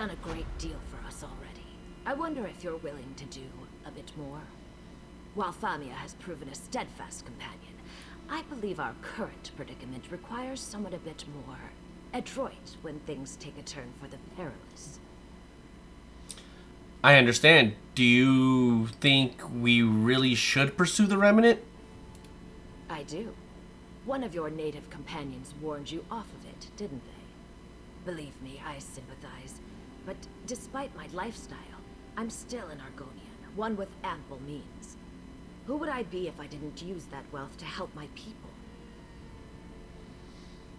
done a great deal for us already. I wonder if you're willing to do a bit more. While Famia has proven a steadfast companion, I believe our current predicament requires someone a bit more adroit when things take a turn for the perilous. I understand. Do you think we really should pursue the remnant? I do. One of your native companions warned you off of it, didn't they? Believe me, I sympathize. But despite my lifestyle, I'm still an Argonian, one with ample means. Who would I be if I didn't use that wealth to help my people?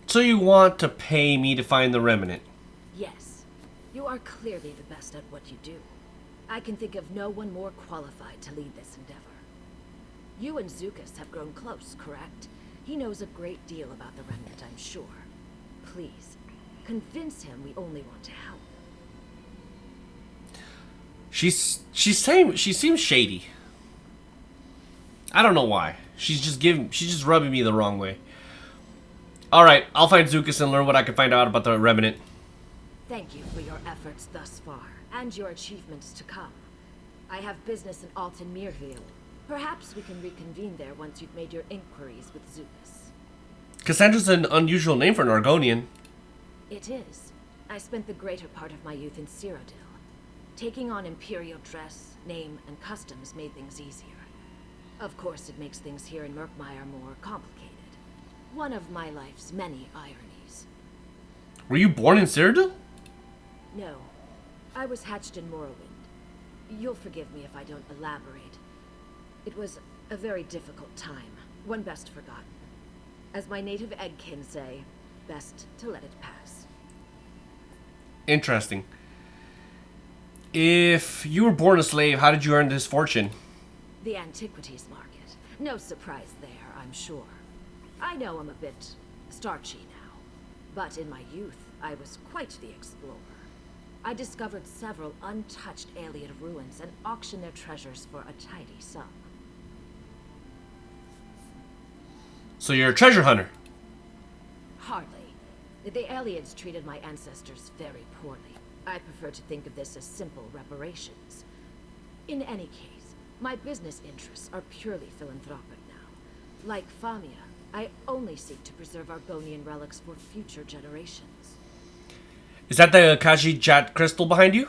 So you want to pay me to find the remnant? Yes. You are clearly the best at what you do. I can think of no one more qualified to lead this endeavor. You and Zukas have grown close, correct? He knows a great deal about the remnant, I'm sure. Please, convince him we only want to help. She's saying she seems shady. I don't know why. She's just rubbing me the wrong way. Alright, I'll find Zukas and learn what I can find out about the remnant. Thank you for your efforts thus far, and your achievements to come. I have business in Alton Mirville. Perhaps we can reconvene there once you've made your inquiries with Zukas. Cassandra's an unusual name for an Argonian. It is. I spent the greater part of my youth in Cyrodiil. Taking on imperial dress, name, and customs made things easier. Of course, it makes things here in Murkmire more complicated. One of my life's many ironies. Were you born in Cyrodiil? No. I was hatched in Morrowind. You'll forgive me if I don't elaborate. It was a very difficult time, one best forgotten. As my native eggkin say, best to let it pass. Interesting. If you were born a slave, how did you earn this fortune? The antiquities market. No surprise there, I'm sure. I know I'm a bit starchy now, but in my youth, I was quite the explorer. I discovered several untouched alien ruins and auctioned their treasures for a tidy sum. So you're a treasure hunter? Hardly. The aliens treated my ancestors very poorly. I prefer to think of this as simple reparations. In any case, my business interests are purely philanthropic now. Like Famia, I only seek to preserve Argonian relics for future generations. Is that the Khajiit crystal behind you?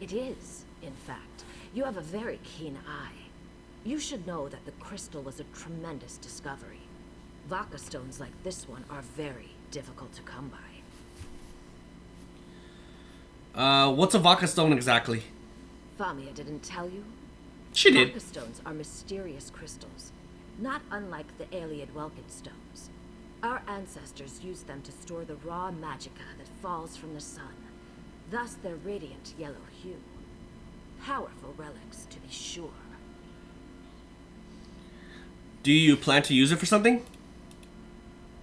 It is, in fact. You have a very keen eye. You should know that the crystal was a tremendous discovery. Vaka stones like this one are very difficult to come by. What's a Vaka stone exactly? Famia didn't tell you? She did. Vaka stones are mysterious crystals, not unlike the alien Welkin stones. Our ancestors used them to store the raw magicka that falls from the sun, thus their radiant yellow hue. Powerful relics, to be sure. Do you plan to use it for something?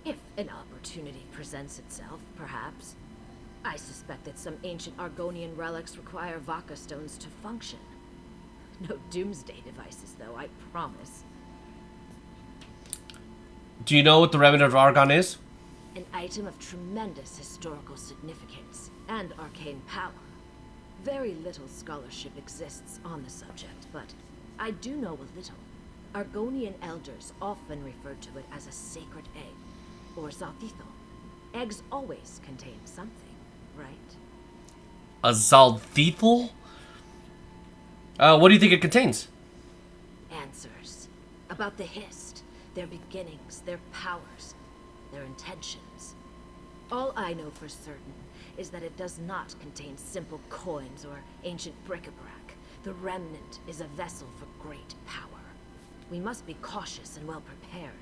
If an opportunity presents itself, perhaps. I suspect that some ancient Argonian relics require Vaka stones to function. No doomsday devices, though, I promise. Do you know what the remnant of Argon is? An item of tremendous historical significance and arcane power. Very little scholarship exists on the subject, but I do know a little. Argonian elders often refer to it as a sacred egg, or Zalthithel. Eggs always contain something, right? A Zalthithel? What do you think it contains? Answers. About the Hist, their beginnings, their powers, their intentions. All I know for certain is that it does not contain simple coins or ancient bric-a-brac. The remnant is a vessel for great power. We must be cautious and well prepared.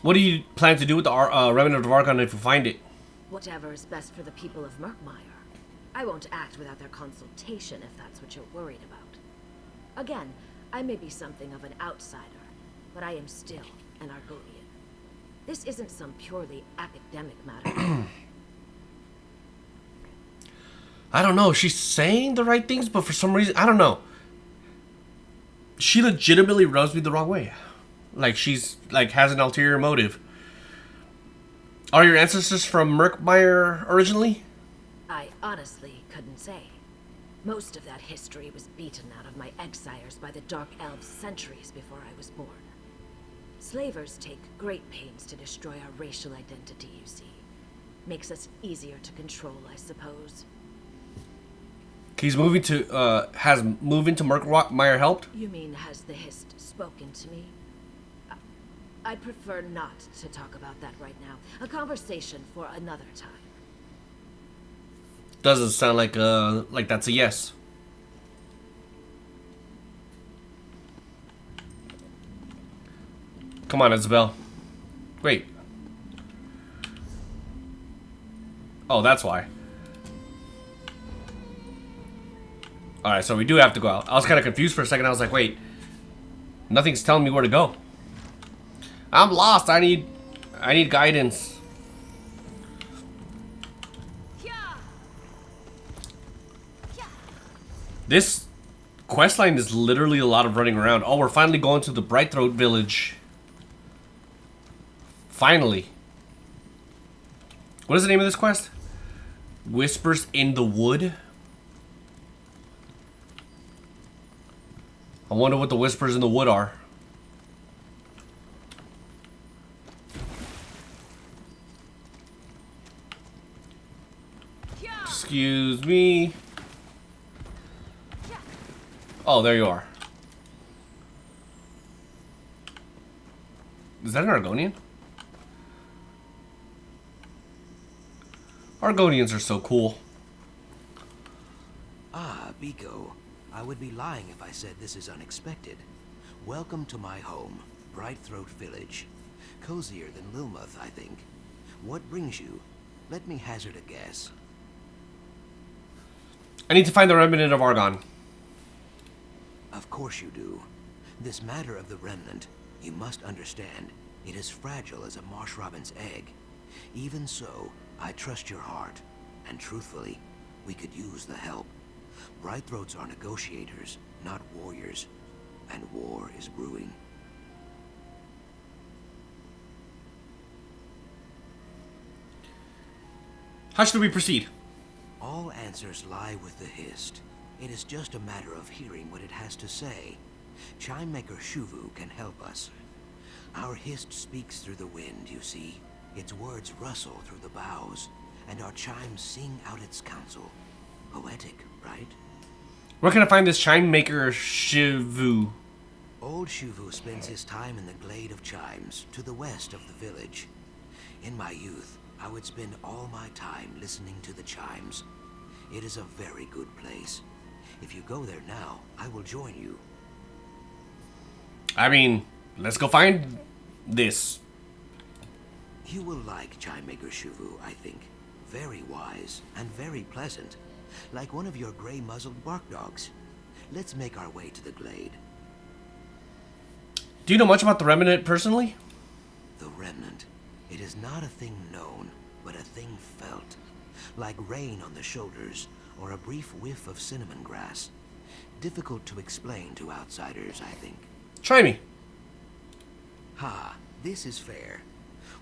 What do you plan to do with the remnant of Argon if you find it? Whatever is best for the people of Murkmire. I won't act without their consultation if that's what you're worried about. Again, I may be something of an outsider, but I am still an Argonian. This isn't some purely academic matter. I don't know. She's saying the right things, but for some reason, I don't know. She legitimately rubs me the wrong way. Like she's like has an ulterior motive. Are your ancestors from Murkmire originally? I honestly couldn't say. Most of that history was beaten out of my exiles by the Dark Elves centuries before I was born. Slavers take great pains to destroy our racial identity, you see. Makes us easier to control, I suppose. He's moving to, has moving to Murkmire helped? You mean, has the Hist spoken to me? I'd prefer not to talk about that right now. A conversation for another time. Doesn't sound like that's a yes. Come on, Isabel. Wait. Oh, that's why. Alright, so we do have to go out. I was kind of confused for a second. I was like, wait. Nothing's telling me where to go. I'm lost. I need guidance. This questline is literally a lot of running around. Oh, we're finally going to the Brightthroat village. Finally. What is the name of this quest? Whispers in the Wood? I wonder what the whispers in the wood are. Excuse me. Oh, there you are. Is that an Argonian? Argonians are so cool. Ah, Biko. I would be lying if I said this is unexpected. Welcome to my home, Brightthroat Village. Cozier than Lilmuth, I think. What brings you? Let me hazard a guess. I need to find the remnant of Argon. Of course you do. This matter of the remnant, you must understand, it is fragile as a marsh robin's egg. Even so, I trust your heart, and truthfully, we could use the help. Brightthroats are negotiators, not warriors, and war is brewing. How should we proceed? All answers lie with the Hist. It is just a matter of hearing what it has to say. Chimemaker Shuvu can help us. Our Hist speaks through the wind, you see. Its words rustle through the boughs, and our chimes sing out its counsel. Poetic, right? Where can I find this chime maker Shivu? Old Shuvu spends his time in the glade of chimes, to the west of the village. In my youth, I would spend all my time listening to the chimes. It is a very good place. If you go there now, I will join you. I mean, let's go find this. You will like Chimemaker Shuvu, I think. Very wise and very pleasant. Like one of your gray-muzzled bark dogs. Let's make our way to the glade. Do you know much about the Remnant personally? The Remnant. It is not a thing known, but a thing felt. Like rain on the shoulders, or a brief whiff of cinnamon grass. Difficult to explain to outsiders, I think. Try me. Ha, this is fair.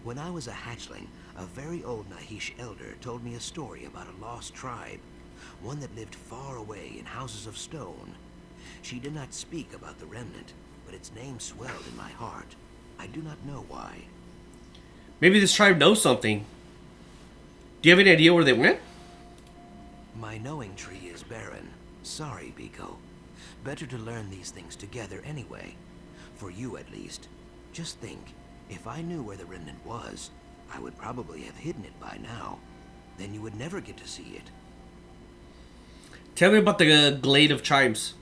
When I was a hatchling, a very old Nahish elder told me a story about a lost tribe. One that lived far away in houses of stone. She did not speak about the Remnant, but its name swelled in my heart. I do not know why. Maybe this tribe knows something. Do you have any idea where they went? My knowing tree is barren. Sorry, Biko. Better to learn these things together anyway. For you, at least. Just think, if I knew where the Remnant was, I would probably have hidden it by now. Then you would never get to see it. Tell me about the glade of chimes.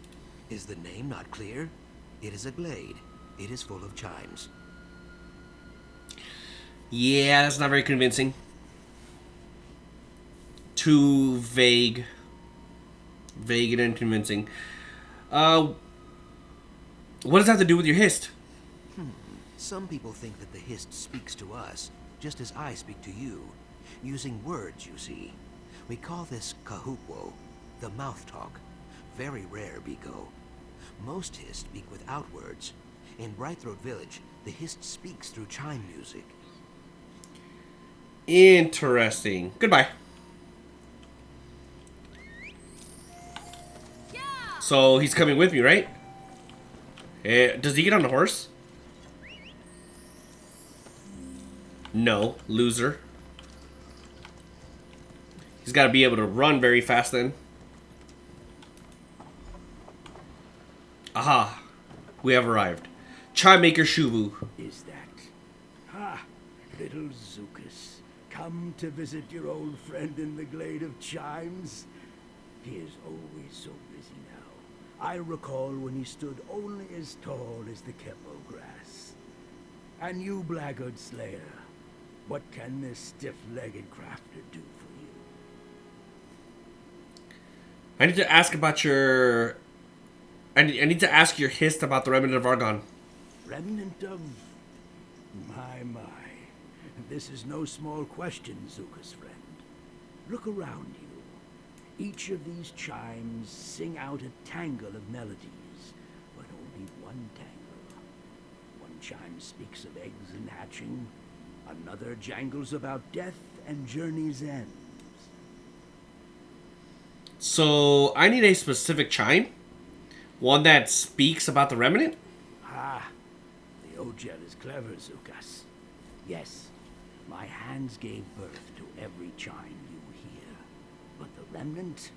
Is the name not clear? It is a glade. It is full of chimes. Yeah, that's not very convincing. Too vague. Vague and unconvincing. What does that have to do with your Hist? Some people think that the Hist speaks to us, just as I speak to you. Using words, you see. We call this kahukwo, the mouth talk. Very rare, Biko. Most Hist speak without words. In Brightthroat Village, the Hist speaks through chime music. Interesting. Goodbye. So he's coming with me, right? Does he get on the horse? No, loser. He's got to be able to run very fast then. Aha. We have arrived. Chime Maker Shuvu. Is that? Ha! Little Zukas, come to visit your old friend in the glade of chimes? He is always so busy now. I recall when he stood only as tall as the Kepo grass. And you, blackguard slayer, what can this stiff-legged crafter do for you? I need to ask about your... I need to ask your hist about the Remnant of Argon. Remnant of... My. This is no small question, Zuka's friend. Look around you. Each of these chimes sing out a tangle of melodies, but only one tangle. One chime speaks of eggs and hatching. Another jangles about death and journey's ends. So, I need a specific chime? One that speaks about the Remnant? Ah, the Ojel is clever, Zukas. Yes, my hands gave birth to every chime you hear. But the Remnant,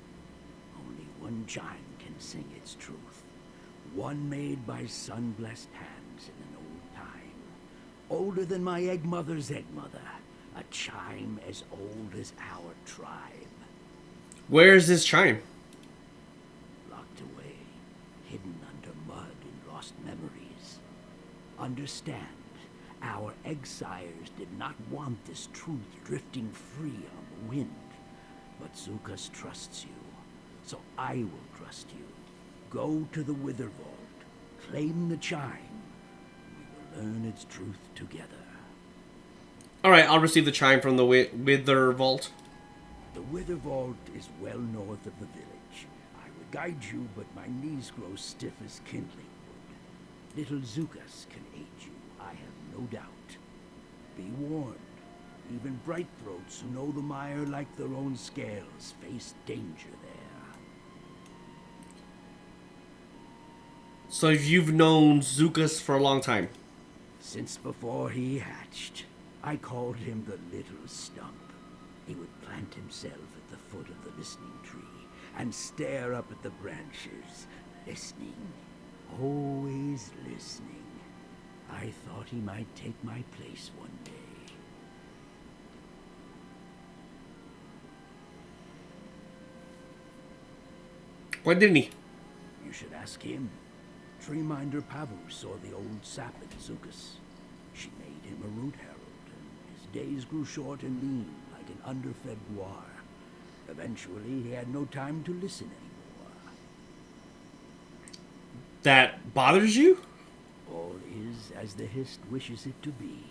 only one chime can sing its truth. One made by sun-blessed hands in an old time. Older than my egg mother's egg mother. A chime as old as our tribe. Where is this chime? Locked away, hidden under mud in lost memories. Understand, our exiles did not want this truth drifting free on the wind. But Zukas trusts you, so I will trust you. Go to the Wither Vault, claim the chime. We will learn its truth together. Alright, I'll receive the chime from the Wither Vault. The Wither Vault is well north of the village. I would guide you, but my knees grow stiff as kindling wood. Little Zukas can aid you, I have no doubt. Be warned, even bright throats who know the mire like their own scales face danger there. So you've known Zukas for a long time? Since before he hatched, I called him the Little Stump. He would plant himself at the foot of the listening tree and stare up at the branches, listening, always listening. I thought he might take my place one day. Why didn't he? You should ask him. Treeminder Pavu saw the old sap in Zukas. She made him a root herald, and his days grew short and lean, like an underfed guar. Eventually, he had no time to listen anymore. That bothers you? All is as the Hist wishes it to be.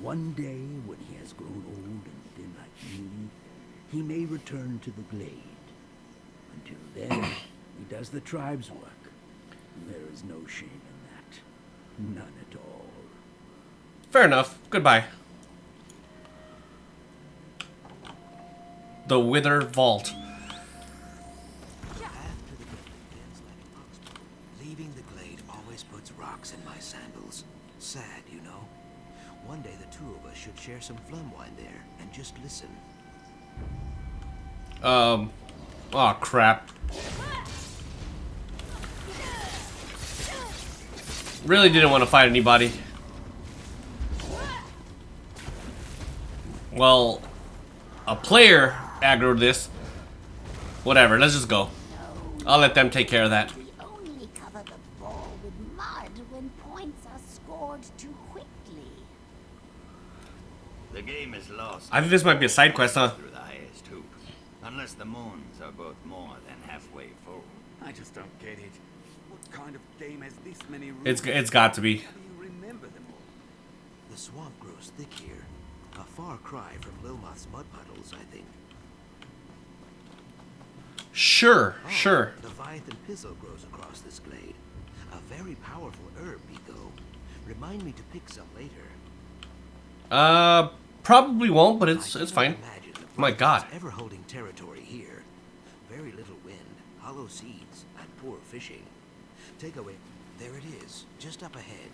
One day, when he has grown old and thin like me, he may return to the glade. Until then, he does the tribe's work. There is no shame in that. None at all. Fair enough. Goodbye. The Wither Vault. Leaving the glade always puts rocks in my sandals. Sad, you know. One day the two of us should share some phlegm wine there and just listen. Oh crap. Really didn't want to fight anybody. Well, a player aggroed this. Whatever, let's just go. I'll let them take care of that. We only cover the ball with mud when points are scored too quickly. The game is lost. I think this might be a side quest, huh? Through the highest hoop. Unless the moons are both more than halfway full. I just don't get it. What kind of game has this many rules? It's got to be. How do you remember them all? The swamp grows thick here. A far cry from Lilmoth's mud puddles, I think. Sure, Oh, sure. Leviathan Pizzle grows across this glade. A very powerful herb, Pico. Remind me to pick some later. probably won't, but I it's cannot fine. imagine the My God. Prophets ever holding territory here. Very little wind, hollow seeds, and poor fishing. Take away. There it is, just up ahead.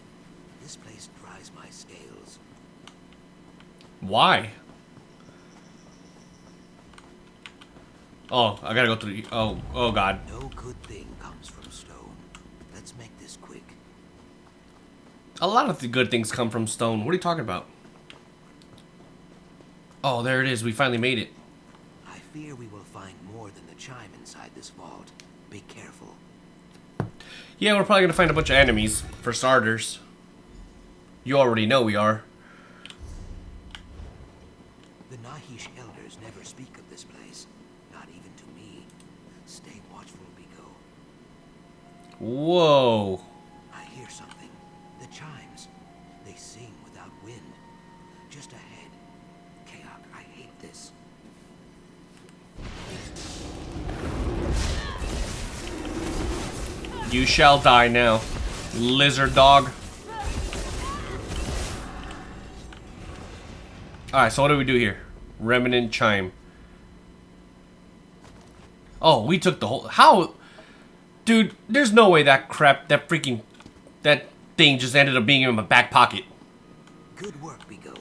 This place dries my scales. Why? Oh, I gotta go through. Oh God. No good thing comes from stone. Let's make this quick. A lot of the good things come from stone. What are you talking about? Oh, there it is. We finally made it. I fear we will find more than the chime inside this vault. Be careful. Yeah, we're probably gonna find a bunch of enemies, for starters. You already know we are. The Nahish elders never speak of this place. Not even to me. Stay watchful, Biko. Whoa. I hear something. The chimes. They sing without wind. Just ahead. Kaok, I hate this. You shall die now, lizard dog. Alright, so what do we do here? Remnant chime. Oh, we took the whole... How? Dude, there's no way that crap, that thing just ended up being in my back pocket. Good work, Biko.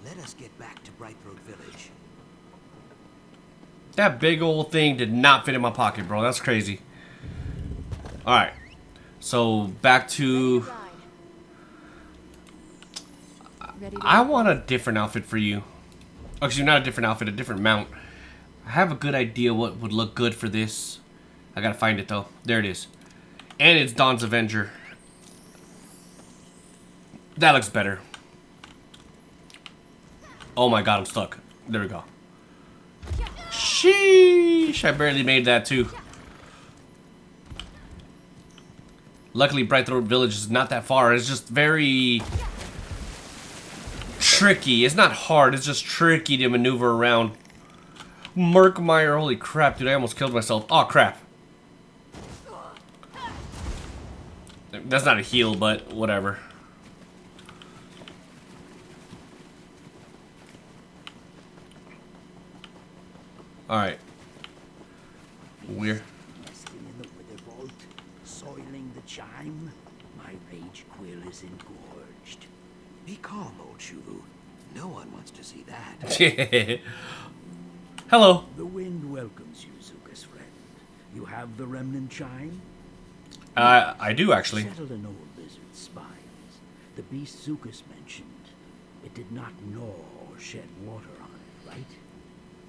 Let us get back to Brightroad Village. That big old thing did not fit in my pocket, bro. That's crazy. Alright. So, back to... I want a different outfit for you. Actually, not a different outfit, a different mount. I have a good idea what would look good for this. I gotta find it, though. There it is. And it's Dawn's Avenger. That looks better. Oh my god, I'm stuck. There we go. Sheesh! I barely made that, too. Luckily, Brightroad Village is not that far. It's just very... tricky. It's not hard, it's just tricky to maneuver around. Murkmire, holy crap, dude, I almost killed myself. Oh, crap. That's not a heal, but whatever. Alright. We're... Nesting in the wither vault, soiling the chime. My rage quill is engorged. Be calm, old Shuvu. No one wants to see that. Hello. The wind welcomes you, Zuka's friend. You have the remnant chime? I do, actually. Settled an old lizard's spines. The beast Zukas mentioned. It did not gnaw or shed water on it, right?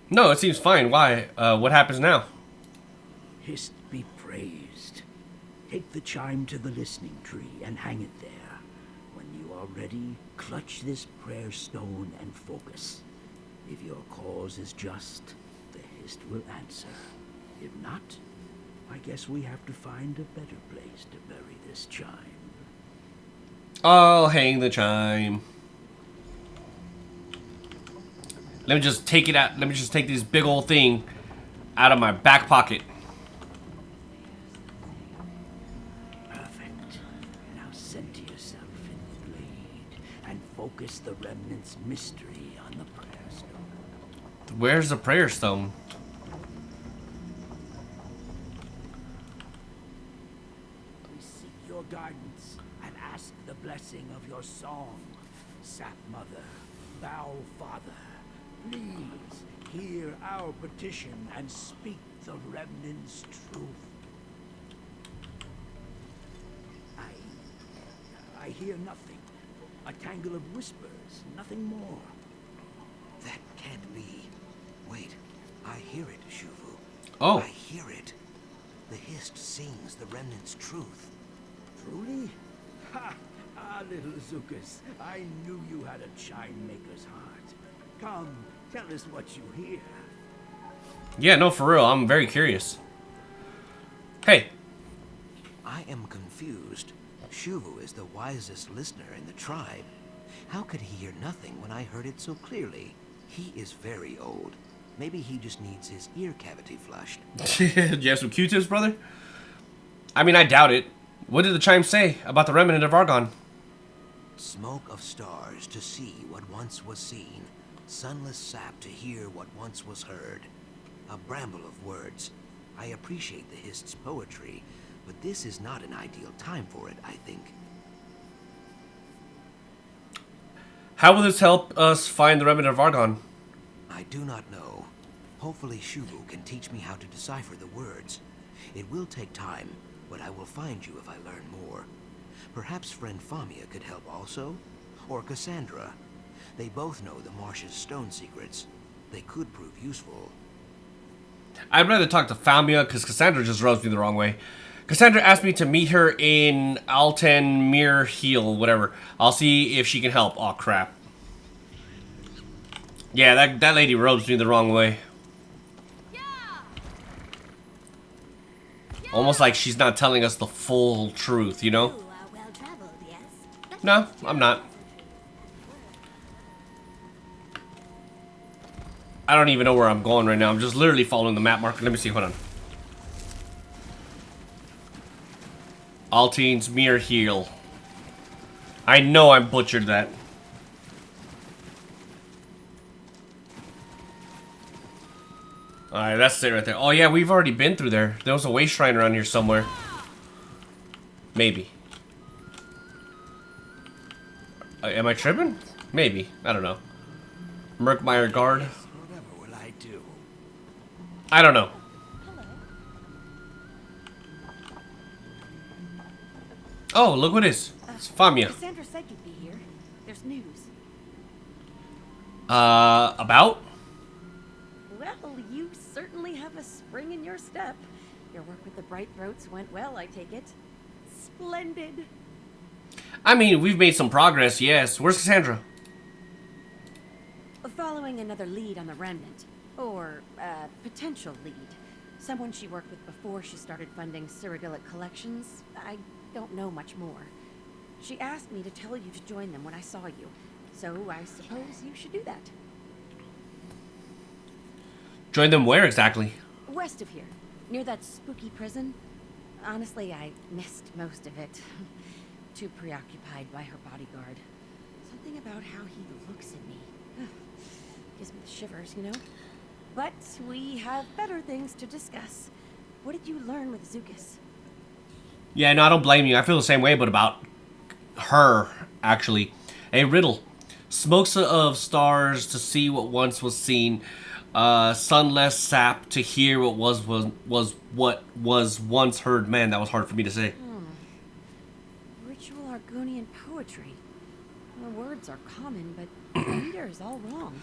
No, it seems fine. Why? What happens now? Hist be praised. Take the chime to the listening tree and hang it there. When you are ready, clutch this prayer stone and focus. If your cause is just, the Hist will answer. If not, I guess we have to find a better place to bury this chime. I'll hang the chime. Let me just take it out. Let me just take this big old thing out of my back pocket. Perfect. Now center yourself in the blade and focus the remnant's mystery on the prayer stone. Where's the prayer stone? We seek your guidance and ask the blessing of your song. Sap Mother, Bow Father, please hear our petition and speak the remnant's truth. I hear nothing. A tangle of whispers, nothing more. That can't be. Wait, I hear it, Shuvu. Oh. I hear it. The Hist sings the remnant's truth. Truly? Ha! Ah, little Zukas, I knew you had a chime maker's heart. Come, tell us what you hear. Yeah, no, for real. I'm very curious. Hey. I am confused. Shuvu is the wisest listener in the tribe. How could he hear nothing when I heard it so clearly? He is very old. Maybe he just needs his ear cavity flushed. Do you have some Q-tips, brother? I mean, I doubt it. What did the chime say about the remnant of Argon? Smoke of stars to see what once was seen. Sunless sap to hear what once was heard. A bramble of words. I appreciate the Hist's poetry, but this is not an ideal time for it, I think. How will this help us find the remnant of Argon? I do not know. Hopefully Shubu can teach me how to decipher the words. It will take time, but I will find you if I learn more. Perhaps friend Famia could help also? Or Cassandra. They both know the marsh's stone secrets. They could prove useful. I'd rather talk to Famia, because Cassandra just rubs me the wrong way. Cassandra asked me to meet her in Altenmere Heel, whatever. I'll see if she can help. Oh crap. Yeah, that lady rubs me the wrong way. Almost like she's not telling us the full truth, you know? You are well traveled, yes? No, I'm not. I don't even know where I'm going right now. I'm just literally following the map marker. Let me see, hold on. Altenmere Heel. I know I butchered that. Alright, that's it right there. Oh yeah, we've already been through there. There was a way shrine around here somewhere. Maybe. Am I tripping? Maybe. I don't know. Murkmire guard. Whatever will I do? I don't know. Oh, look what it is. It's Famia. Cassandra said you'd be here. There's news. About? Well, you certainly have a spring in your step. Your work with the Bright Throats went well, I take it. Splendid. I mean, we've made some progress, yes. Where's Cassandra? Following another lead on the Remnant. Or, potential lead. Someone she worked with before she started funding Cyrodiilic collections. I don't know much more. She asked me to tell you to join them when I saw you. So I suppose you should do that. Join them where exactly? West of here, near that spooky prison. Honestly, I missed most of it. Too preoccupied by her bodyguard. Something about how he looks at me. Gives me the shivers, you know? But we have better things to discuss. What did you learn with Zukas? Yeah, no, I don't blame you. I feel the same way, but about her, actually. A riddle. Smokes of stars to see what once was seen. Sunless sap to hear what was once heard. Man, that was hard for me to say. Ritual Argonian poetry. The words are common, but the reader is all wrong.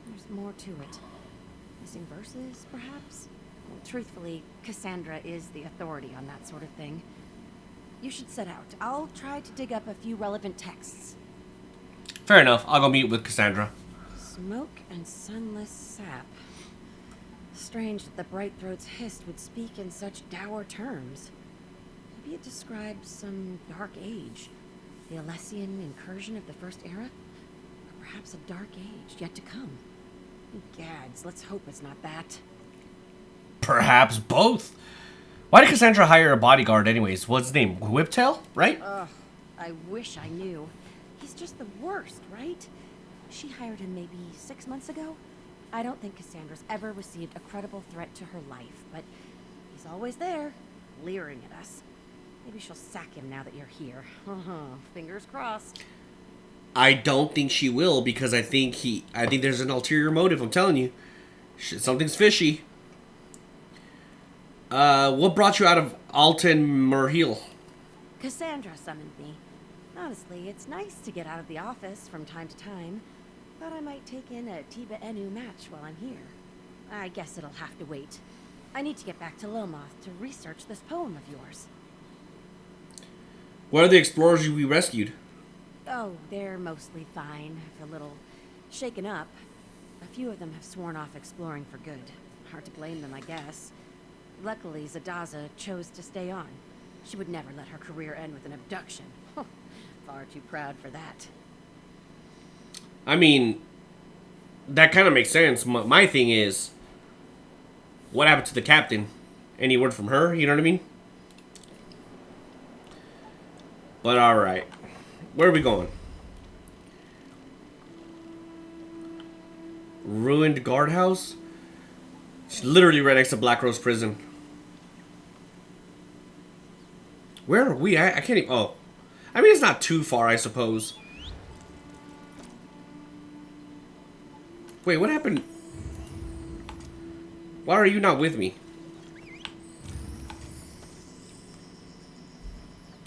There's more to it. Missing verses, perhaps? Well, truthfully, Cassandra is the authority on that sort of thing. You should set out. I'll try to dig up a few relevant texts. Fair enough. I'll go meet with Cassandra. Smoke and sunless sap. Strange that the Bright Throat's Hist would speak in such dour terms. Maybe it describes some dark age. The Alessian incursion of the First Era? Or perhaps a dark age yet to come. Gads, let's hope it's not that. Perhaps both. Why did Cassandra hire a bodyguard anyways? What's his name? Whiptail, right? Ugh, I wish I knew. He's just the worst, right? She hired him maybe 6 months ago? I don't think Cassandra's ever received a credible threat to her life, but he's always there, leering at us. Maybe she'll sack him now that you're here. Fingers crossed. I don't think she will, because I think there's an ulterior motive, I'm telling you. Something's fishy. What brought you out of Altenmere? Cassandra summoned me. Honestly, it's nice to get out of the office from time to time. Thought I might take in a Tiba Enu match while I'm here. I guess it'll have to wait. I need to get back to Lomoth to research this poem of yours. What are the explorers we rescued? Oh, they're mostly fine, if a little shaken up. A few of them have sworn off exploring for good. Hard to blame them, I guess. Luckily, Zadaza chose to stay on. She would never let her career end with an abduction. Far too proud for that. I mean, that kind of makes sense. My thing is, what happened to the captain? Any word from her? You know what I mean? But alright. Where are we going? ruined guardhouse. It's literally right next to Black Rose Prison. Where are we at? I can't even... Oh. I mean, it's not too far, I suppose. Wait, what happened? Why are you not with me?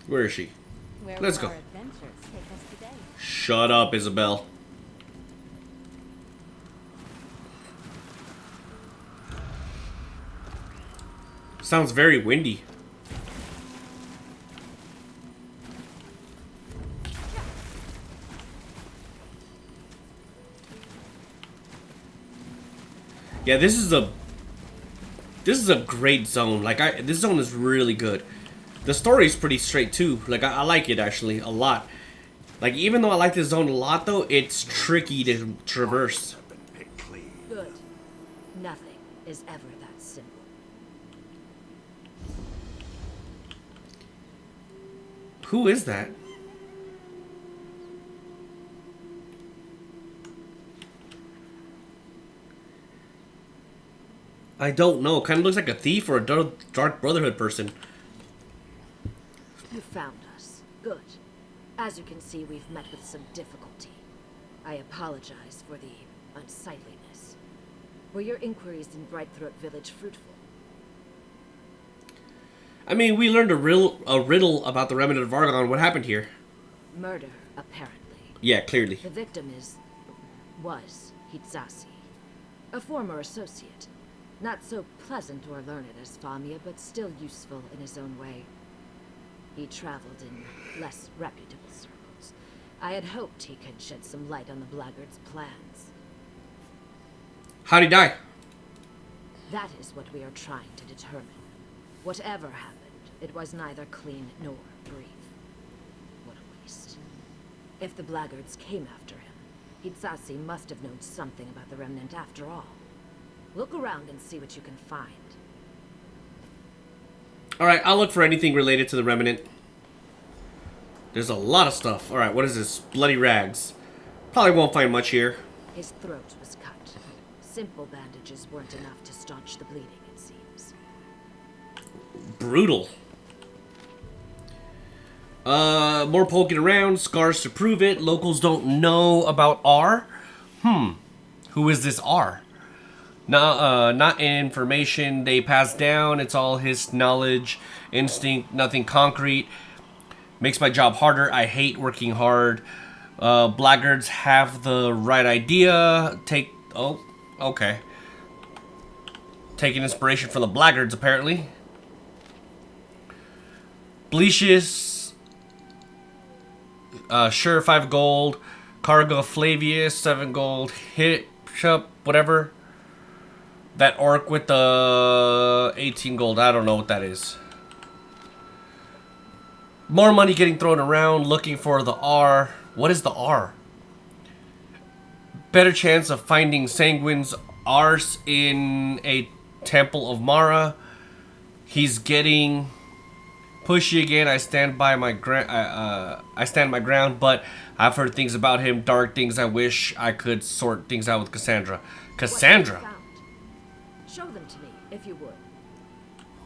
Where is she? Where Let's will go. our adventures take us today? Shut up, Isabel. Sounds very windy. Yeah, this is a great zone. Like this zone is really good. The story is pretty straight too. Like I like it actually a lot. Like even though I like this zone a lot though, it's tricky to traverse. Good. Nothing is ever that simple. Who is that? I don't know. Kind of looks like a thief or a Dark Brotherhood person. You found us. Good. As you can see, we've met with some difficulty. I apologize for the unsightliness. Were your inquiries in Brightthroat Village fruitful? I mean, we learned a riddle about the Remnant of Argon. What happened here? Murder, apparently. Yeah, clearly. The victim was Hitsasi, a former associate. Not so pleasant or learned as Famia, but still useful in his own way. He traveled in less reputable circles. I had hoped he could shed some light on the blackguard's plans. How'd he die? That is what we are trying to determine. Whatever happened, it was neither clean nor brief. What a waste. If the blackguards came after him, Hitsasi must have known something about the Remnant after all. Look around and see what you can find. Alright, I'll look for anything related to the Remnant. There's a lot of stuff. Alright, what is this? Bloody rags. Probably won't find much here. His throat was cut. Simple bandages weren't enough to staunch the bleeding, it seems. Brutal. More poking around. Scars to prove it. Locals don't know about R. Who is this R? Not information they pass down. It's all his knowledge, instinct, nothing concrete. Makes my job harder. I hate working hard. Blackguards have the right idea. Oh, okay. Taking inspiration from the blackguards, apparently. Bleachus. Sure, 5 gold. Cargo Flavius, 7 gold. Hit up, whatever. That orc with the 18 gold. I don't know what that is. More money getting thrown around. Looking for the R. What is the R? Better chance of finding Sanguine's Ars in a Temple of Mara. He's getting pushy again. I stand my ground, but I've heard things about him. Dark things. I wish I could sort things out with Cassandra. Cassandra. What have you found? Show them to me, if you would.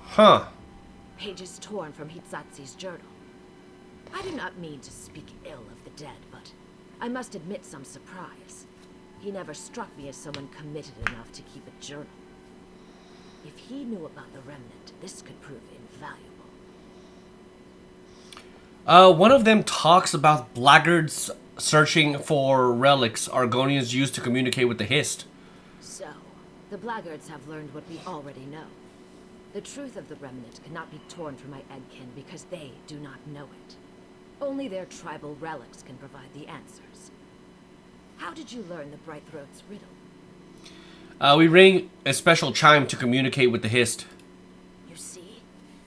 Huh. Pages torn from Hitsatsi's journal. I do not mean to speak ill of the dead, but I must admit some surprise. He never struck me as someone committed enough to keep a journal. If he knew about the Remnant, this could prove invaluable. One of them talks about blackguards searching for relics Argonians used to communicate with the Hist. So, the blackguards have learned what we already know. The truth of the Remnant cannot be torn from my Edkin because they do not know it. Only their tribal relics can provide the answers. How did you learn the Brightthroat's riddle? We rang a special chime to communicate with the Hist. You see,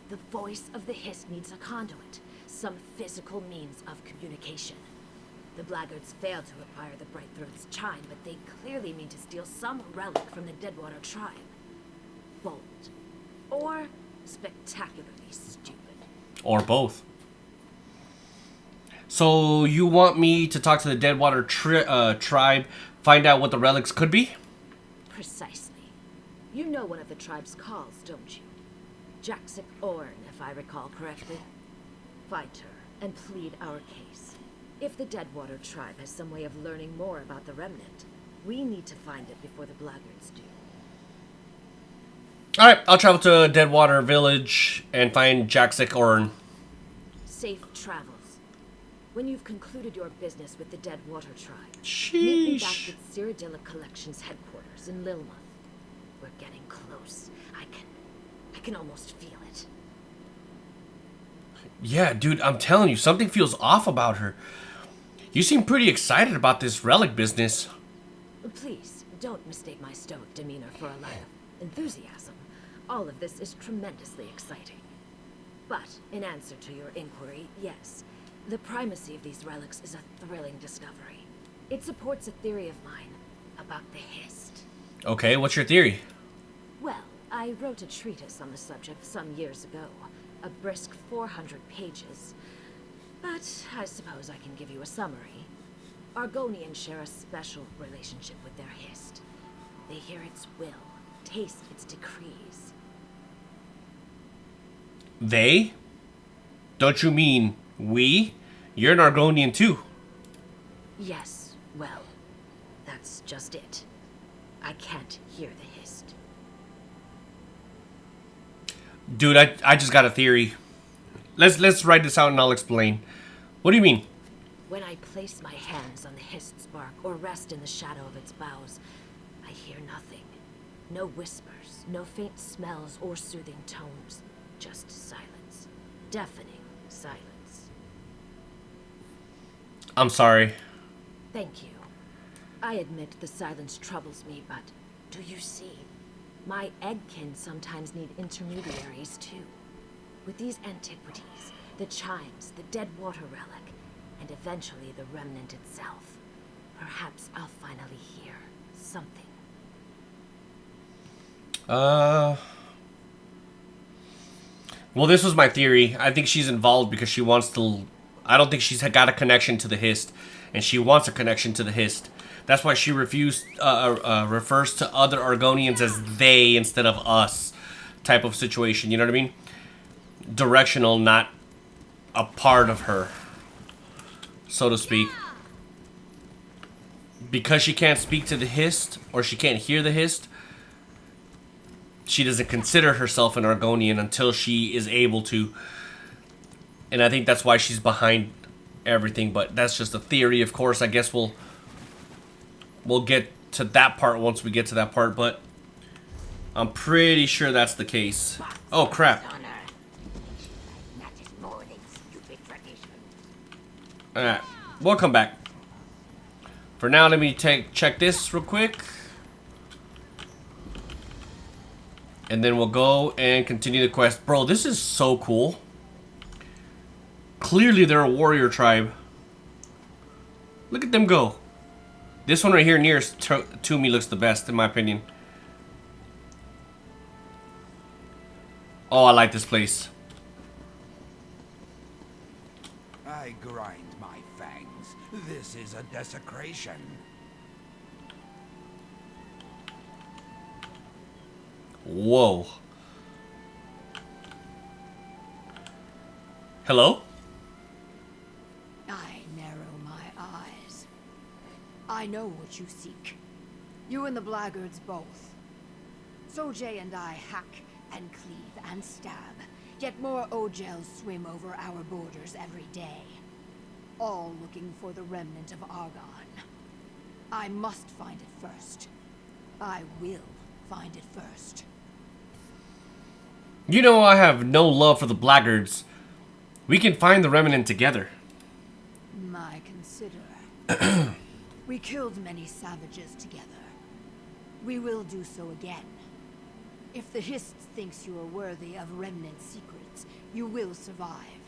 the voice of the Hist needs a conduit, some physical means of communication. The blackguards failed to acquire the Brightthroat's chime, but they clearly mean to steal some relic from the Deadwater tribe. Bold. Or spectacularly stupid. Or both. So you want me to talk to the Deadwater tribe, find out what the relics could be? Precisely. You know one of the tribe's calls, don't you? Jaxic Orn, if I recall correctly. Find her and plead our case. If the Deadwater tribe has some way of learning more about the Remnant, we need to find it before the Blackguards do. Alright, I'll travel to Deadwater Village and find Jaxic Orn. Safe travels. When you've concluded your business with the Deadwater tribe, meet me Sheesh. back at Cyrodiila Collection's headquarters in Lilmonth. We're getting close. I can almost feel it. Yeah, dude, I'm telling you, something feels off about her. You seem pretty excited about this relic business. Please, don't mistake my stoic demeanor for a lack of enthusiasm. All of this is tremendously exciting. But, in answer to your inquiry, yes, the primacy of these relics is a thrilling discovery. It supports a theory of mine about the Hist. Okay, what's your theory? Well, I wrote a treatise on the subject some years ago, a brisk 400 pages. But I suppose I can give you a summary. Argonians share a special relationship with their Hist. They hear its will, taste its decrees. They? Don't you mean we? You're an Argonian too. Yes, well, that's just it. I can't hear the Hist. Dude, I just got a theory. Let's write this out and I'll explain. What do you mean? When I place my hands on the Hist's bark or rest in the shadow of its boughs, I hear nothing. No whispers, no faint smells or soothing tones. Just silence. Deafening silence. I'm sorry. Thank you. I admit the silence troubles me, but do you see? My eggkin sometimes need intermediaries too. With these antiquities, the chimes, the Deadwater relic, and eventually the Remnant itself, perhaps I'll finally hear something. Well, this was my theory. I think she's involved because she wants to... I don't think she's got a connection to the Hist, and she wants a connection to the Hist. That's why she refers to other Argonians as they instead of us type of situation. You know what I mean? Directional, not a part of her, so to speak. Because she can't speak to the Hist, or she can't hear the Hist, she doesn't consider herself an Argonian until she is able to. And I think that's why she's behind everything, but that's just a theory, of course. I guess we'll get to that part once we get to that part, but I'm pretty sure that's the case. Oh, crap. Alright, we'll come back. For now, let me check this real quick. And then we'll go and continue the quest. Bro, this is so cool. Clearly, they're a warrior tribe. Look at them go. This one right here nearest to me looks the best, in my opinion. Oh, I like this place. I grind my fangs. This is a desecration. Whoa. Hello? I narrow my eyes. I know what you seek. You and the Blackguards both. Sojay and I hack and cleave and stab, yet more Ojels swim over our borders every day. All looking for the remnant of Argon. I must find it first. I will find it first. You know I have no love for the Blackguards. We can find the remnant together. My consider. We killed many savages together. We will do so again. If the Hist thinks you are worthy of remnant secrets, you will survive.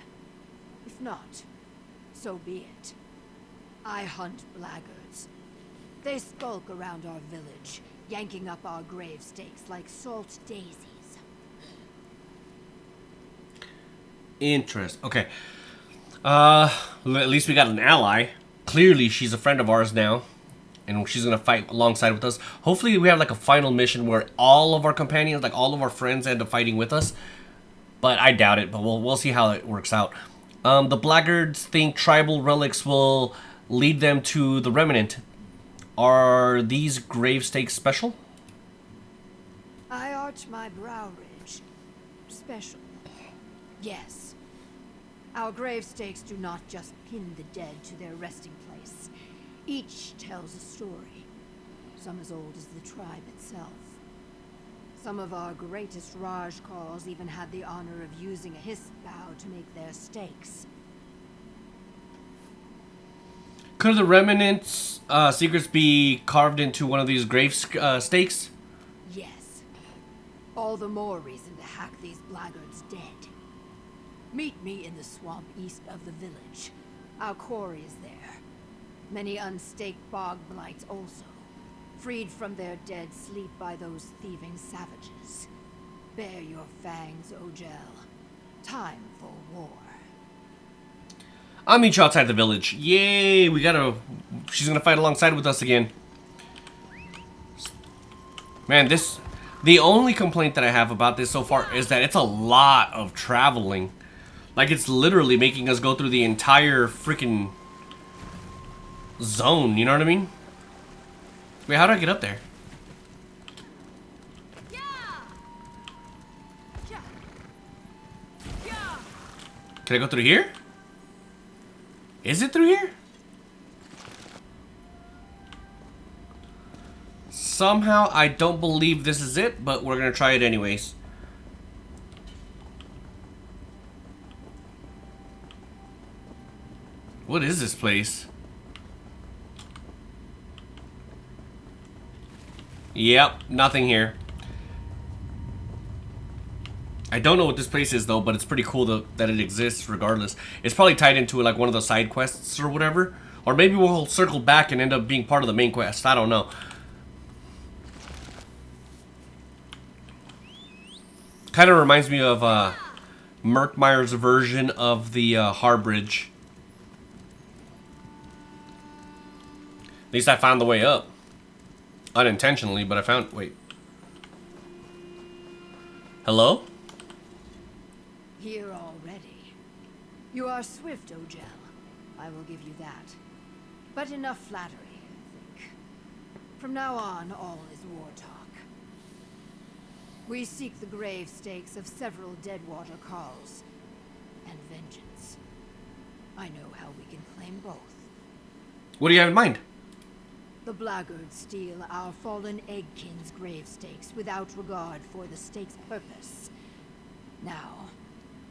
If not, so be it. I hunt Blackguards. They skulk around our village, yanking up our grave stakes like salt daisies. Okay. At least we got an ally. Clearly, she's a friend of ours now. and she's gonna fight alongside with us. Hopefully we have like a final mission where all of our companions, like all of our friends, end up fighting with us. But I doubt it, but we'll see how it works out. The blackguards think tribal relics will lead them to the remnant. Are these grave stakes special? I arch my brow ridge. Special. Yes. Our grave stakes do not just pin the dead to their resting place. Each tells a story, some as old as the tribe itself. Some of our greatest Rajkals even had the honor of using a hissed bow to make their stakes. Could the remnant's secrets be carved into one of these grave stakes? Yes. All the more reason to hack these blackguards dead. Meet me in the swamp east of the village. Our quarry is there. Many unstaked bog blights also. Freed from their dead sleep by those thieving savages. Bare your fangs, Ojel. Time for war. I'll meet you outside the village. Yay! She's gonna fight alongside with us again. Man, the only complaint that I have about this so far is that it's a lot of traveling. Like, it's literally making us go through the entire freaking zone, you know what I mean? Wait, how do I get up there? Can I go through here? Is it through here? Somehow, I don't believe this is it, but we're gonna try it anyways. What is this place? Yep, nothing here. I don't know what this place is though, but it's pretty cool that it exists regardless. It's probably tied into like one of the side quests or whatever. Or maybe we'll circle back and end up being part of the main quest. I don't know. Kind of reminds me of Murkmire's version of the Harbridge. At least I found the way up. Unintentionally, but I found... Wait. Hello? Here already. You are swift, Ojel. I will give you that. But enough flattery, I think. From now on, all is war talk. We seek the grave stakes of several Deadwater Carls. And vengeance. I know how we can claim both. What do you have in mind? The blackguards steal our fallen Eggkin's grave stakes without regard for the stake's purpose. Now,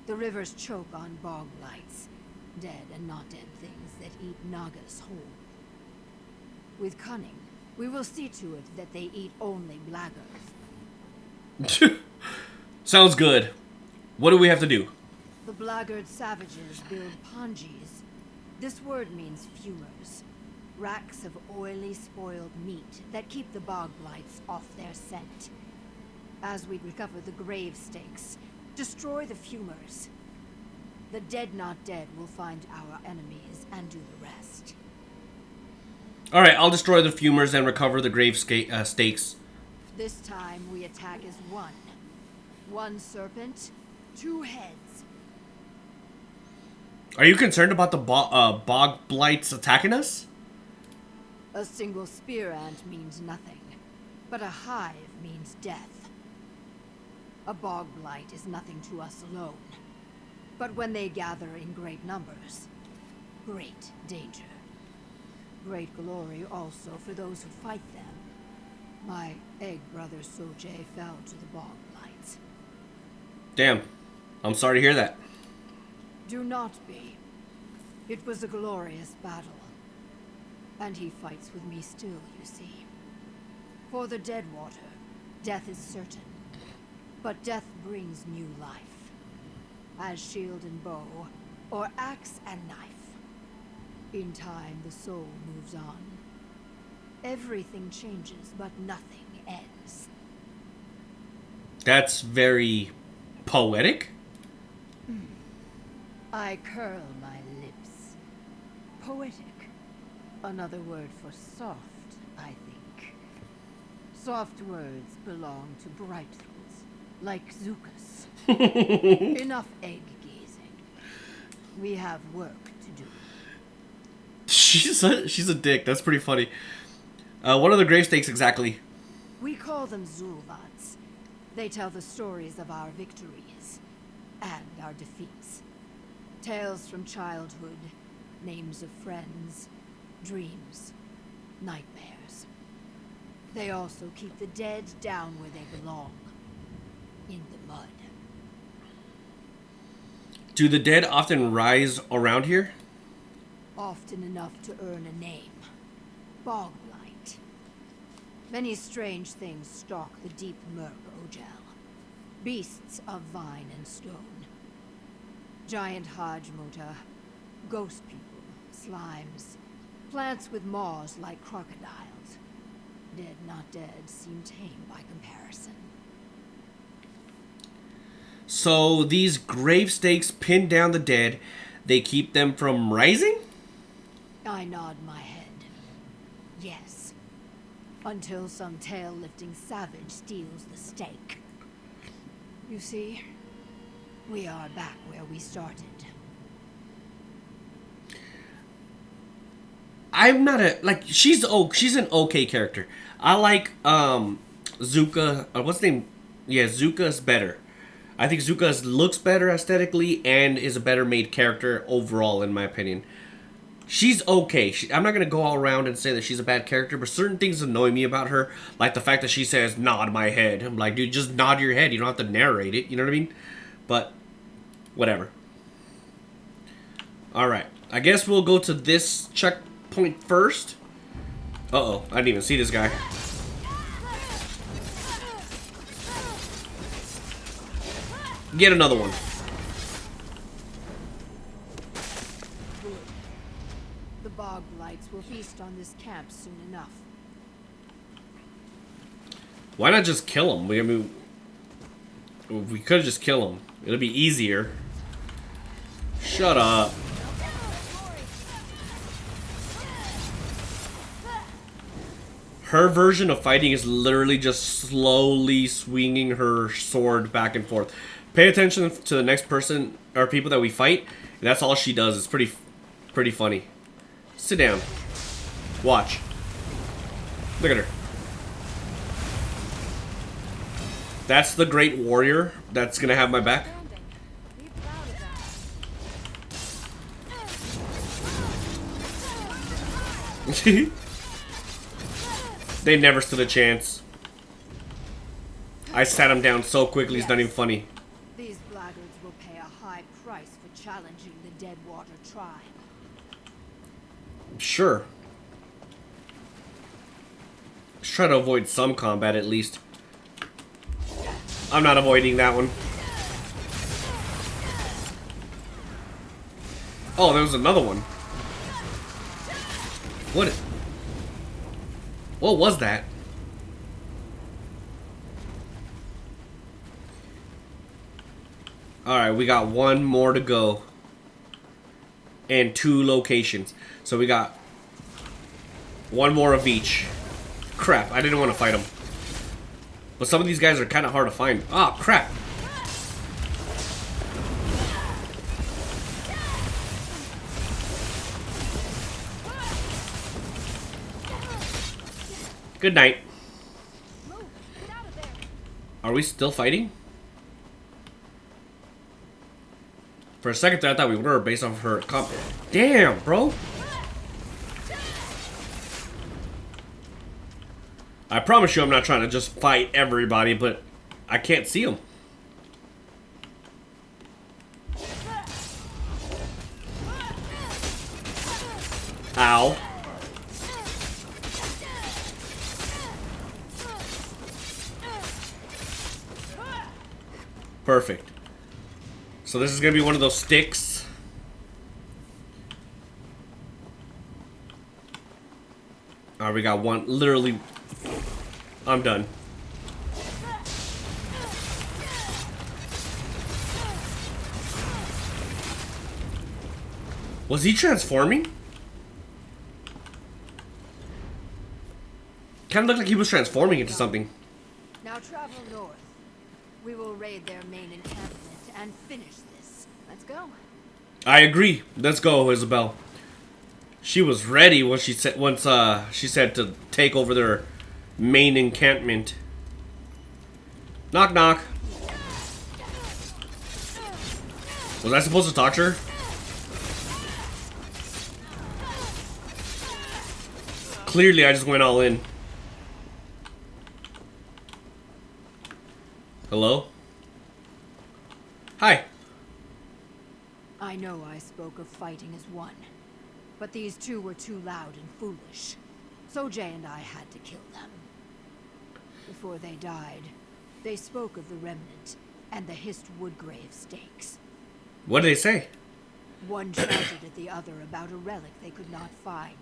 the rivers choke on bog blights, dead and not dead things that eat Nagas whole. With cunning, we will see to it that they eat only blackguards. Sounds good. What do we have to do? The blackguard savages build ponjis. This word means fumers. Racks of oily, spoiled meat that keep the bog blights off their scent. As we recover the grave stakes, destroy the fumers. The dead not dead will find our enemies and do the rest. Alright, I'll destroy the fumers and recover the grave stakes. This time we attack as one. One serpent, two heads. Are you concerned about the bog blights attacking us? A single spear ant means nothing, but a hive means death. A bog blight is nothing to us alone, but when they gather in great numbers, great danger. Great glory also for those who fight them. My egg brother Sojay fell to the bog blights. Damn. I'm sorry to hear that. Do not be. It was a glorious battle. And he fights with me still, you see. For the Deadwater, death is certain. But death brings new life. As shield and bow, or axe and knife. In time, the soul moves on. Everything changes, but nothing ends. That's very poetic. I curl my lips. Poetic. Another word for soft, I think. Soft words belong to bright throats, like Zukas. Enough egg gazing. We have work to do. She's a dick. That's pretty funny. What are the grave stakes exactly? We call them Zulvats. They tell the stories of our victories and our defeats. Tales from childhood, names of friends, dreams, nightmares. They also keep the dead down where they belong, in the mud. Do the dead often rise around here? Often enough to earn a name. Bog blight. Many strange things stalk the deep murk Ojel. Beasts of vine and stone. Giant Hajmota, ghost people, slimes, plants with maws like crocodiles. Dead not dead seem tame by comparison. So these grave stakes pin down the dead. They keep them from rising? I nod my head. Yes. Until some tail-lifting savage steals the stake. You see, we are back where we started. I'm not a like she's an okay character. I like Zuka. What's the name? Yeah, Zuka's better. I think Zuka looks better aesthetically and is a better made character overall, in my opinion. She's okay. I'm not gonna go all around and say that she's a bad character, but certain things annoy me about her, like the fact that she says "nod my head." I'm like, dude, just nod your head. You don't have to narrate it. You know what I mean? But whatever. All right. I guess we'll go to this checkpoint first. Uh-oh. I didn't even see this guy. Get another one. The bog blights will feast on this camp soon enough. Why not just kill him? I mean, we could just kill him. It'll be easier. Shut up. Her version of fighting is literally just slowly swinging her sword back and forth. Pay attention to the next person or people that we fight. That's all she does. It's pretty funny. Sit down. Watch. Look at her. That's the great warrior that's gonna have my back. They never stood a chance. I sat him down so quickly, it's not even funny. These blackguards will pay a high price for challenging the Deadwater tribe. Sure. Let's try to avoid some combat at least. I'm not avoiding that one. Oh, there was another one. What was that? Alright, we got one more to go. And 2 locations. So we got one more of each. Crap, I didn't want to fight them. But some of these guys are kind of hard to find. Ah, crap. Good night. Are we still fighting? For a second there, I thought we were based off of her comp. Damn, bro. I promise you I'm not trying to just fight everybody, but I can't see them. Ow. Perfect. So this is gonna be one of those sticks. Alright, we got one. Literally, I'm done. Was he transforming? Kind of looked like he was transforming into something. Now travel north. We will raid their main encampment and finish this. Let's go. I agree. Let's go, Isabel. She was ready when she said she said to take over their main encampment. Knock knock. Was I supposed to talk to her? Clearly, I just went all in. Hello? Hi. I know I spoke of fighting as one, but these two were too loud and foolish. So Jay and I had to kill them. Before they died, they spoke of the Remnant and the hissed Woodgrave stakes. What did they say? One shouted at the other about a relic they could not find.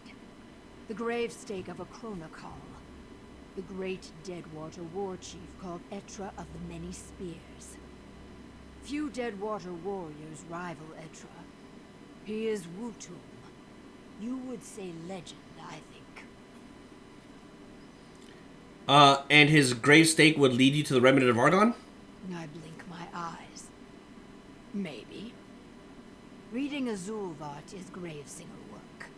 The grave stake of a Chronokal, the great Deadwater war chief called Etra of the Many Spears. Few Deadwater warriors rival Etra. He is Wutum. You would say legend, I think. And his grave stake would lead you to the Remnant of Argon? I blink my eyes. Maybe. Reading Azulvat is Gravesinger work.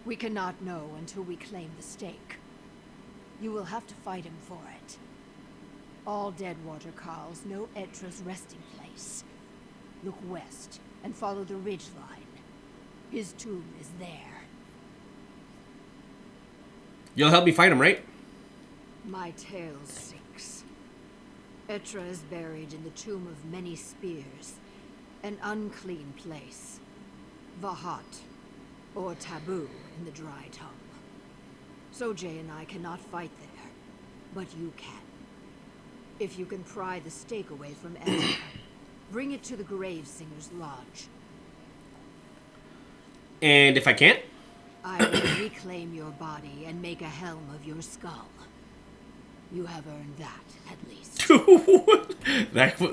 We cannot know until we claim the stake. You will have to fight him for it. All Deadwater Carls know Etra's resting place. Look west and follow the ridgeline. His tomb is there. You'll help me fight him, right? My tale sinks. Etra is buried in the Tomb of Many Spears, an unclean place. Vahat, or taboo in the dry tongue. Sojay and I cannot fight there, but you can. If you can pry the stake away from Etra, bring it to the Gravesinger's lodge. And if I can't? I will reclaim your body and make a helm of your skull. You have earned that, at least.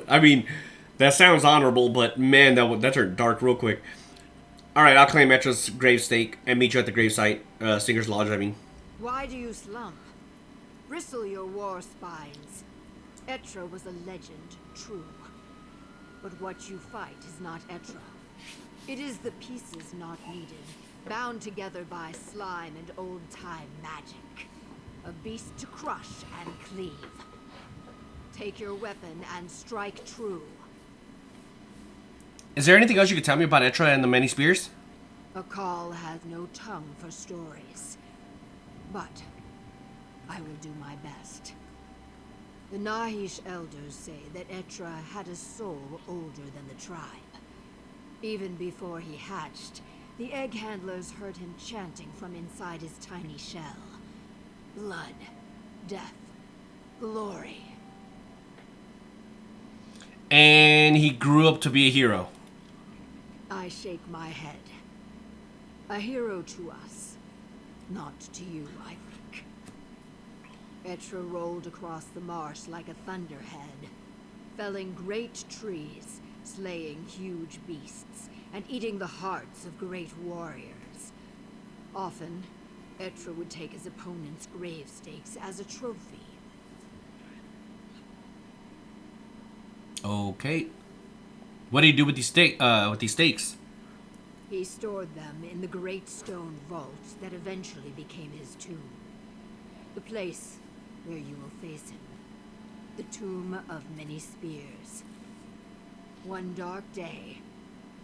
I mean, that sounds honorable, but man, that turned dark real quick. Alright, I'll claim Etra's grave stake and meet you at the gravesite, Singer's Lodge, I mean. Why do you slump? Bristle your war spines. Etra was a legend, true. But what you fight is not Etra. It is the pieces not needed, bound together by slime and old-time magic. A beast to crush and cleave. Take your weapon and strike true. Is there anything else you could tell me about Etra and the Many Spears? A call has no tongue for stories. But I will do my best. The Nahish elders say that Etra had a soul older than the tribe. Even before he hatched, the egg handlers heard him chanting from inside his tiny shell. Blood, death, glory. And he grew up to be a hero. I shake my head. A hero to us, not to you, I think. Etra rolled across the marsh like a thunderhead, felling great trees, slaying huge beasts, and eating the hearts of great warriors. Often, Etra would take his opponent's grave stakes as a trophy. Okay. What did he do with these stakes? He stored them in the great stone vault that eventually became his tomb. The place where you will face him. The Tomb of Many Spears. One dark day,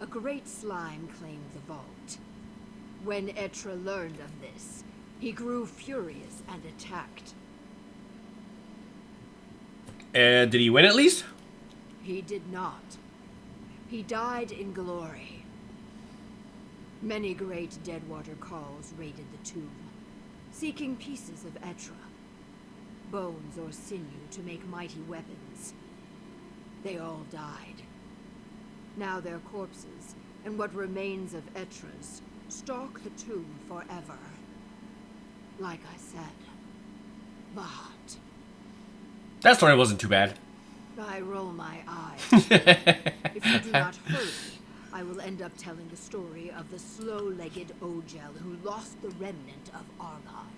a great slime claimed the vault. When Etra learned of this, he grew furious and attacked. Did he win at least? He did not. He died in glory. Many great Deadwater Carls raided the tomb, seeking pieces of Etra, bones or sinew to make mighty weapons. They all died. Now their corpses, and what remains of Etra's, stalk the tomb forever. Like I said, Vahat. That story wasn't too bad. I roll my eyes. If you do not hurry, I will end up telling the story of the slow-legged Ogel who lost the remnant of Argon.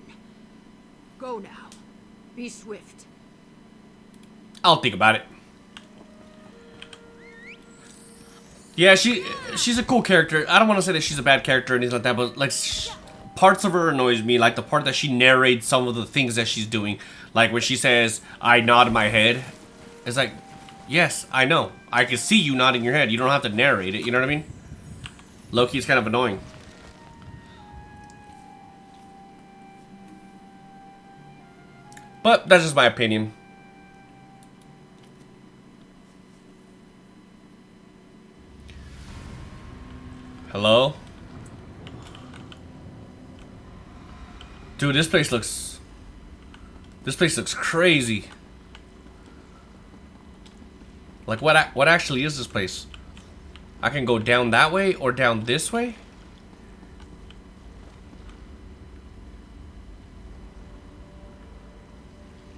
Go now. Be swift. I'll think about it. Yeah, she's a cool character. I don't want to say that she's a bad character or anything like that, but like parts of her annoys me. Like the part that she narrates some of the things that she's doing. Like when she says, "I nod my head." It's like, yes, I know. I can see you nodding your head. You don't have to narrate it. You know what I mean? Loki's kind of annoying. But that's just my opinion. Hello? Dude, this place looks crazy. Like what actually is this place? I can go down that way or down this way?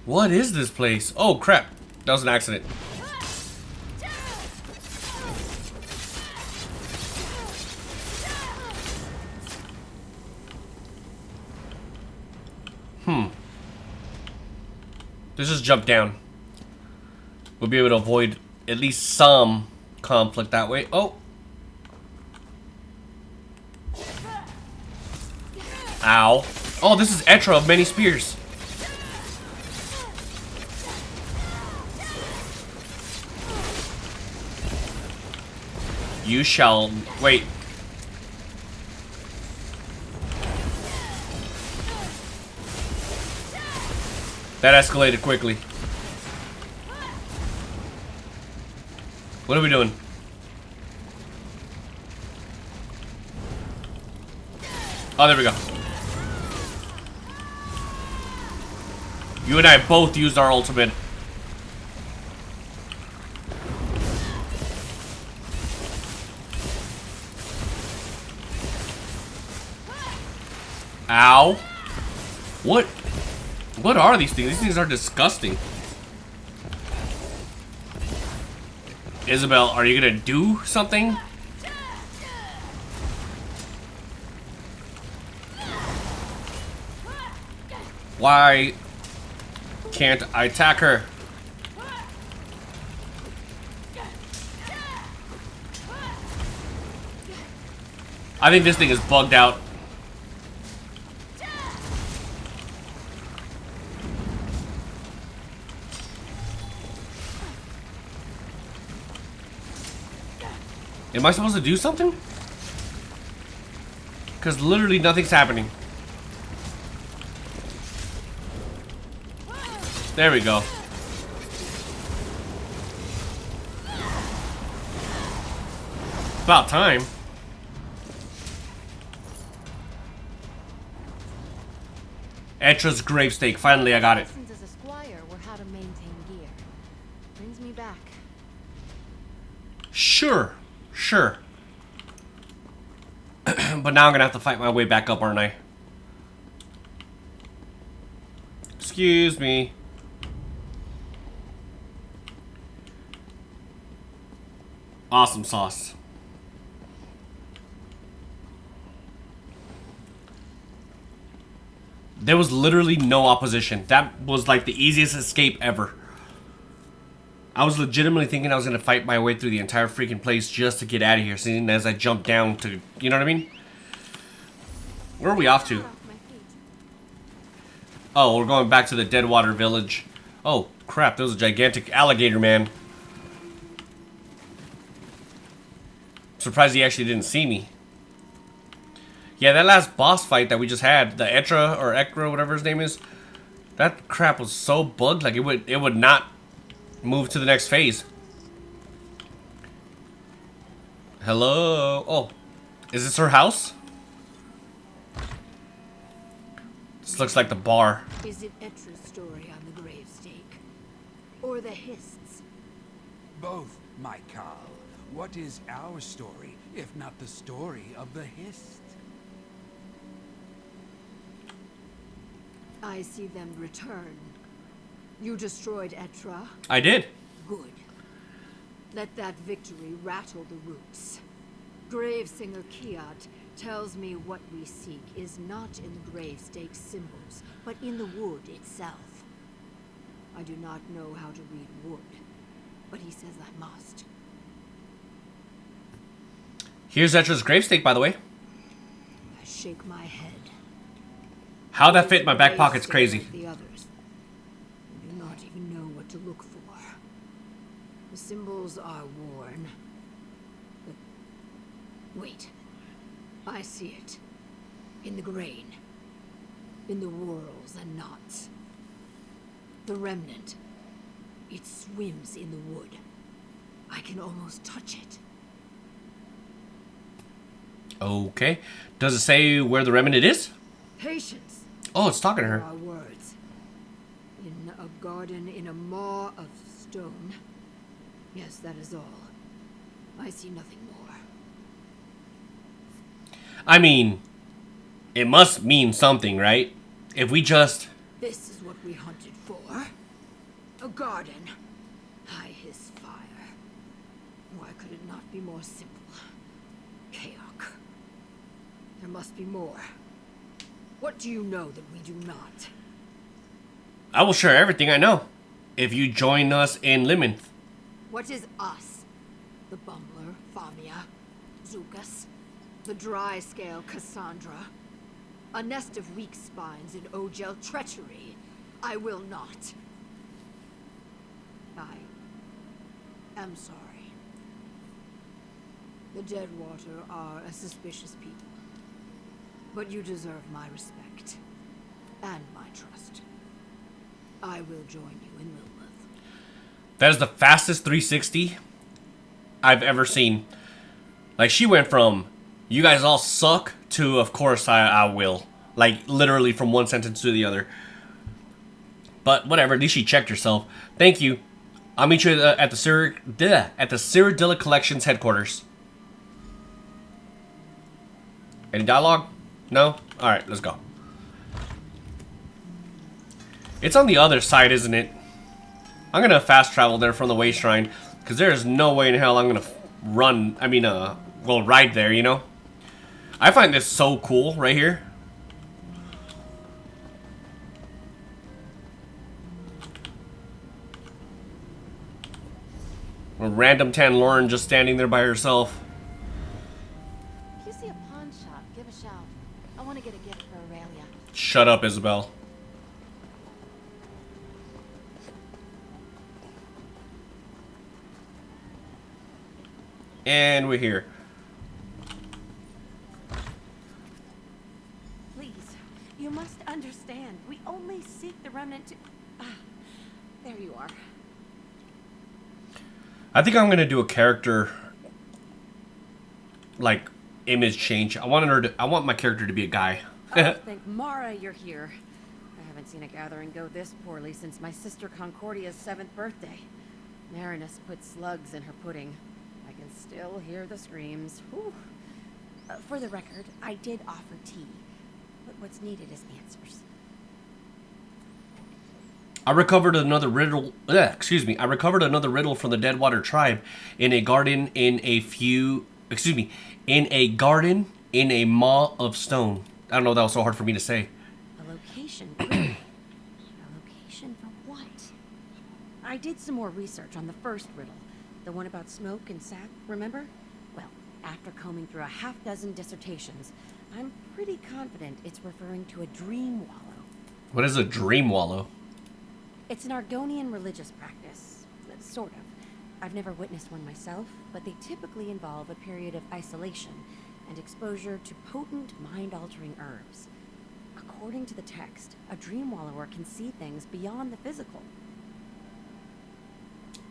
What is this place? Oh crap. That was an accident. Let's just jump down. We'll be able to avoid at least some conflict that way. Oh! Ow. Oh, this is Etra of many spears. You shall... Wait. That escalated quickly. What are we doing? Oh, there we go. You and I both used our ultimate. Ow. What are these things? These things are disgusting. Isabel, are you gonna do something? Why can't I attack her? I think this thing is bugged out. Am I supposed to do something? Because literally nothing's happening. There we go. About time. Etra's gravestake. Finally, I got it. Lessons as a squire were how to maintain gear. Brings me back. Sure. Sure. But now I'm gonna have to fight my way back up, aren't I? Excuse me. Awesome sauce. There was literally no opposition. That was like the easiest escape ever. I was legitimately thinking I was going to fight my way through the entire freaking place just to get out of here, seeing as I jumped down to, you know what I mean? Where are we off to? Oh, we're going back to the Deadwater Village. Oh, crap, there was a gigantic alligator man. Surprised he actually didn't see me. Yeah, that last boss fight that we just had, the Etra or Ekra, whatever his name is, that crap was so bugged, like it would not move to the next phase. Hello? Oh, is this her house? This looks like the bar. Is it Etra's story on the gravestake? Or the Hist's? Both, my Carl. What is our story, if not the story of the Hist? I see them return. You destroyed Etra? I did. Good. Let that victory rattle the roots. Gravesinger Kiat tells me what we seek is not in the gravestake symbols, but in the wood itself. I do not know how to read wood, but he says I must. Here's Zetra's gravestake, by the way. I shake my head. How that fit in my back pocket's crazy. Like the others. I do not even know what to look for. The symbols are worn. But wait. I see it. In the grain. In the whorls and knots. The remnant. It swims in the wood. I can almost touch it. Okay. Does it say where the remnant is? Patience. Oh, it's talking to There her. are words. In a garden in a maw of stone. Yes, that is all. I see nothing more. I mean, it must mean something, right? If we just... This is what we hunted for. A garden. I hiss fire. Why could it not be more simple? Chaos. There must be more. What do you know that we do not? I will share everything I know. If you join us in Limonth. What is us? The Bumbler, Famia, Zukas, the dry scale Cassandra, a nest of weak spines in Ogel treachery. I will not. I am sorry. The Deadwater are a suspicious people. But you deserve my respect. And my trust. I will join you in Lilith. That is the fastest 360 I've ever seen. Like, she went from, you guys all suck, to, of course, I will. Like, literally from one sentence to the other. But, whatever, at least she checked herself. Thank you. I'll meet you at the Cyrodiila Collection's headquarters. Any dialogue? No? Alright, let's go. It's on the other side, isn't it? I'm gonna fast travel there from the Way Shrine, because there is no way in hell I'm gonna ride there, you know? I find this so cool right here. A random Tan Lauren just standing there by herself. If you see a pawn shop, give a shout. I want to get a gift for Aurelia. Shut up, Isabel. And we're here. Please, you must understand. We only seek the remnant to... Ah, there you are. I think I'm gonna do a character like image change. I want my character to be a guy. Oh, thank Mara you're here. I haven't seen a gathering go this poorly since my sister Concordia's 7th birthday. Marinus put slugs in her pudding. I can still hear the screams. Whew. For the record, I did offer tea, but what's needed is answers. I recovered another riddle. I recovered another riddle from the Deadwater tribe in a garden in a garden in a maw of stone. I don't know. That was so hard for me to say. A location. Good. A location for what? I did some more research on the first riddle, the one about smoke and sap. Remember? Well, after combing through a half-dozen dissertations, I'm pretty confident it's referring to a dream wallow. What is a dream wallow? It's an Argonian religious practice, sort of. I've never witnessed one myself, but they typically involve a period of isolation and exposure to potent, mind-altering herbs. According to the text, a dream wallower can see things beyond the physical.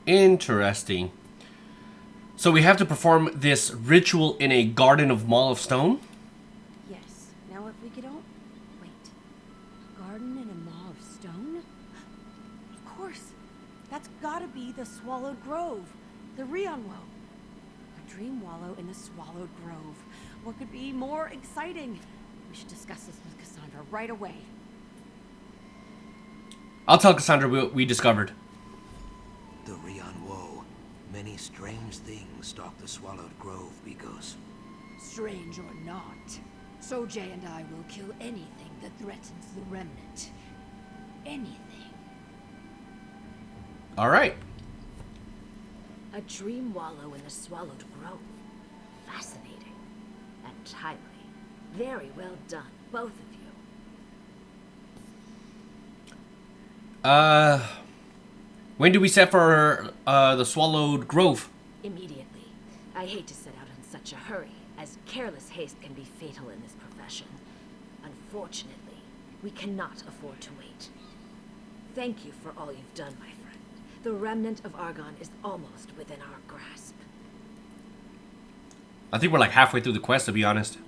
Interesting. So we have to perform this ritual in a garden of maw of stone? Yes. Now if we could all... Wait. A garden in a maw of stone? Of course. That's gotta be the Swallowed Grove. The Rionwo. A dream wallow in the Swallowed Grove. What could be more exciting? We should discuss this with Cassandra right away. I'll tell Cassandra what we discovered. The Rionwo. Many strange things stalk the Swallowed Grove, Bigos. Strange or not, Sojay and I will kill anything that threatens the remnant. Anything. All right. A dream wallow in the swallowed grove. Fascinating. And timely. Very well done, both of you. When do we set for the Swallowed Grove? Immediately. I hate to set out in such a hurry, as careless haste can be fatal in this profession. Unfortunately, we cannot afford to wait. Thank you for all you've done, my friend. The remnant of Argon is almost within our grasp. I think we're like halfway through the quest, to be honest.